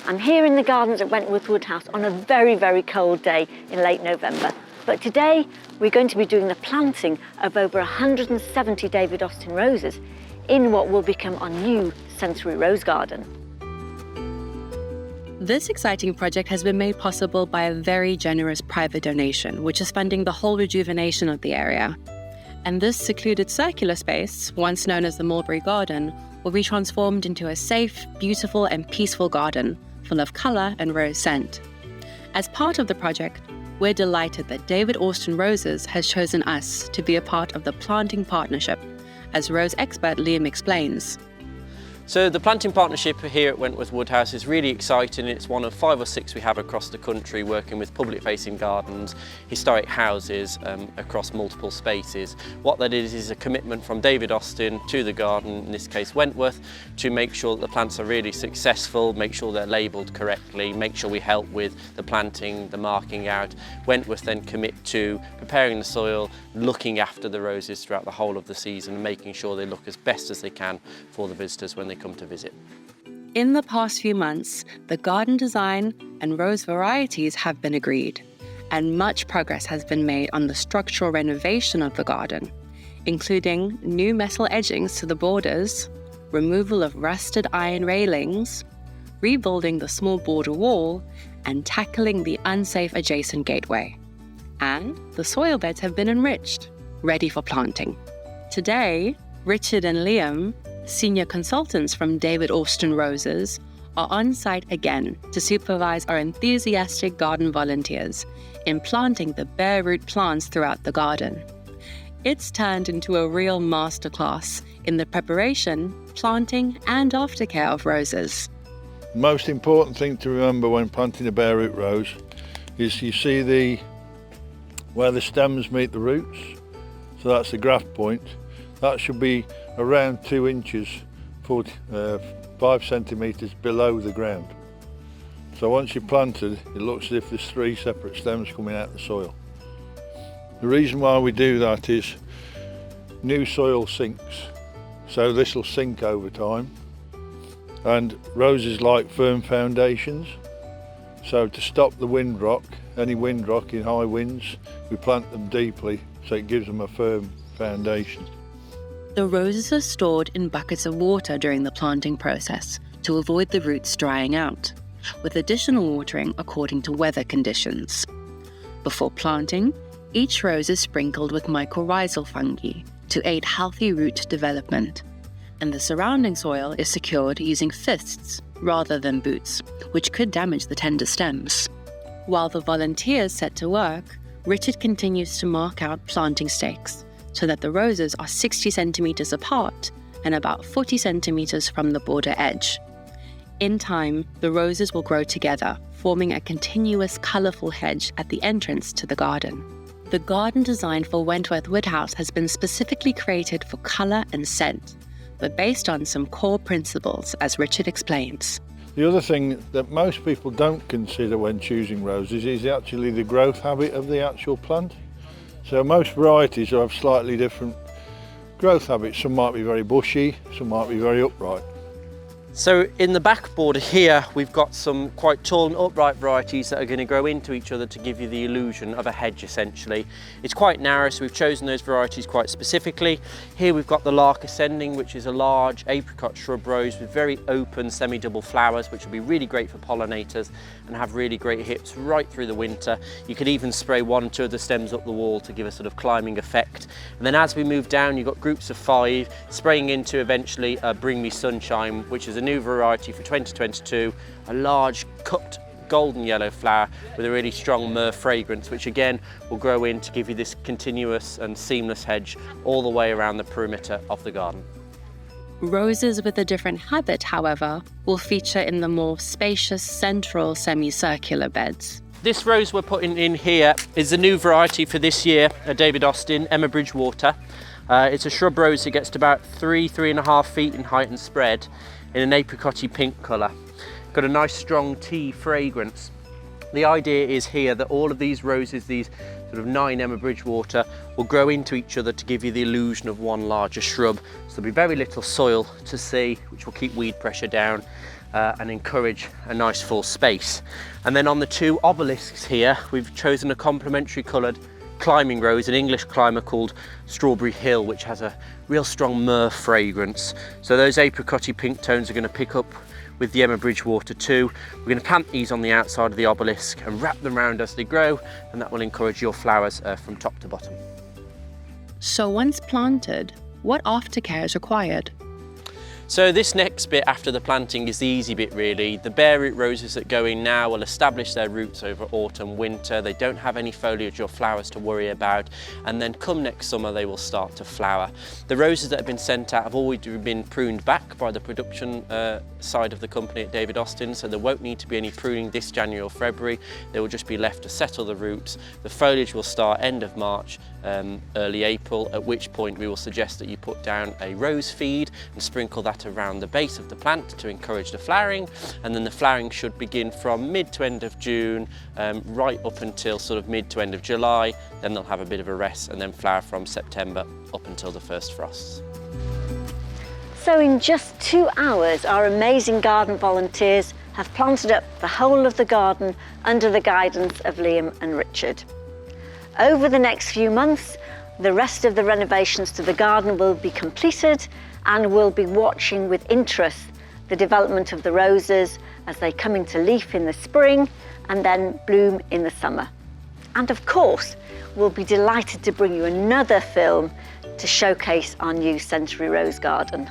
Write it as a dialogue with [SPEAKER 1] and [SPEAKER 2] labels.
[SPEAKER 1] I'm here in the gardens at Wentworth Woodhouse on a very, very cold day in late November. But today we're going to be doing the planting of over 170 David Austin roses in what will become our new sensory rose garden.
[SPEAKER 2] This exciting project has been made possible by a very generous private donation, which is funding the whole rejuvenation of the area. And this secluded circular space, once known as the Mulberry Garden, will be transformed into a safe, beautiful and peaceful garden full of colour and rose scent. As part of the project, we're delighted that David Austin Roses has chosen us to be a part of the planting partnership, as rose expert Liam explains.
[SPEAKER 3] So the planting partnership here at Wentworth Woodhouse is really exciting. It's one of 5 or 6 we have across the country, working with public-facing gardens, historic houses across multiple spaces. What that is a commitment from David Austin to the garden, in this case Wentworth, to make sure that the plants are really successful, make sure they're labelled correctly, make sure we help with the planting, the marking out. Wentworth then commit to preparing the soil, looking after the roses throughout the whole of the season and making sure they look as best as they can for the visitors when they come to visit.
[SPEAKER 2] In the past few months, the garden design and rose varieties have been agreed, and much progress has been made on the structural renovation of the garden, including new metal edgings to the borders, removal of rusted iron railings, rebuilding the small border wall, and tackling the unsafe adjacent gateway. And the soil beds have been enriched, ready for planting. Today, Richard and Liam, senior consultants from David Austin Roses, are on site again to supervise our enthusiastic garden volunteers in planting the bare root plants throughout the garden. It's turned into a real masterclass in the preparation, planting and aftercare of roses.
[SPEAKER 4] The most important thing to remember when planting a bare root rose is you see where the stems meet the roots, so that's the graft point. That should be around 2 inches, 5 centimetres below the ground. So once you're planted, it looks as if there's 3 separate stems coming out of the soil. The reason why we do that is new soil sinks, so this will sink over time. And roses like firm foundations, so to stop the windrock, any windrock in high winds, we plant them deeply so it gives them a firm foundation.
[SPEAKER 2] The roses are stored in buckets of water during the planting process to avoid the roots drying out, with additional watering according to weather conditions. Before planting, each rose is sprinkled with mycorrhizal fungi to aid healthy root development, and the surrounding soil is secured using fists rather than boots, which could damage the tender stems. While the volunteers set to work, Richard continues to mark out planting stakes, so that the roses are 60 centimetres apart and about 40 centimetres from the border edge. In time, the roses will grow together, forming a continuous colourful hedge at the entrance to the garden. The garden design for Wentworth Woodhouse has been specifically created for colour and scent, but based on some core principles, as Richard explains.
[SPEAKER 4] The other thing that most people don't consider when choosing roses is actually the growth habit of the actual plant. So most varieties have slightly different growth habits. Some might be very bushy, some might be very upright.
[SPEAKER 3] So in the back border here, we've got some quite tall and upright varieties that are going to grow into each other to give you the illusion of a hedge essentially. It's quite narrow, so we've chosen those varieties quite specifically. Here we've got the Lark Ascending, which is a large apricot shrub rose with very open semi-double flowers, which will be really great for pollinators and have really great hips right through the winter. You could even spray 1 or 2 of the stems up the wall to give a sort of climbing effect. And then as we move down, you've got groups of 5 spraying into eventually Bring Me Sunshine, which is a new variety for 2022, a large cupped golden yellow flower with a really strong myrrh fragrance, which again will grow in to give you this continuous and seamless hedge all the way around the perimeter of the garden.
[SPEAKER 2] Roses with a different habit, however, will feature in the more spacious central semicircular beds.
[SPEAKER 3] This rose we're putting in here is the new variety for this year, David Austin, Emma Bridgewater. It's a shrub rose that gets to about 3.5 feet in height and spread in an apricot-y pink colour. Got a nice strong tea fragrance. The idea is here that all of these roses, these sort of 9 Emma Bridgewater, will grow into each other to give you the illusion of one larger shrub. So there'll be very little soil to see, which will keep weed pressure down. and encourage a nice full space. And then on the two obelisks here, we've chosen a complementary coloured climbing rose, an English climber called Strawberry Hill, which has a real strong myrrh fragrance. So those apricot-y pink tones are going to pick up with the Emma Bridgewater too. We're going to plant these on the outside of the obelisk and wrap them around as they grow, and that will encourage your flowers from top to bottom.
[SPEAKER 2] So once planted, what aftercare is required?
[SPEAKER 3] So this next bit after the planting is the easy bit really. The bare root roses that go in now will establish their roots over autumn, winter. They don't have any foliage or flowers to worry about, and then come next summer they will start to flower. The roses that have been sent out have already been pruned back by the production side of the company at David Austin, so there won't need to be any pruning this January or February. They will just be left to settle the roots. The foliage will start end of March, early April, at which point we will suggest that you put down a rose feed and sprinkle that around the base of the plant to encourage the flowering, and then the flowering should begin from mid to end of June, right up until sort of mid to end of July. Then they'll have a bit of a rest and then flower from September up until the first frosts.
[SPEAKER 1] So in just 2 hours, our amazing garden volunteers have planted up the whole of the garden under the guidance of Liam and Richard. Over the next few months, the rest of the renovations to the garden will be completed, and we'll be watching with interest the development of the roses as they come into leaf in the spring and then bloom in the summer. And of course, we'll be delighted to bring you another film to showcase our new Century Rose Garden.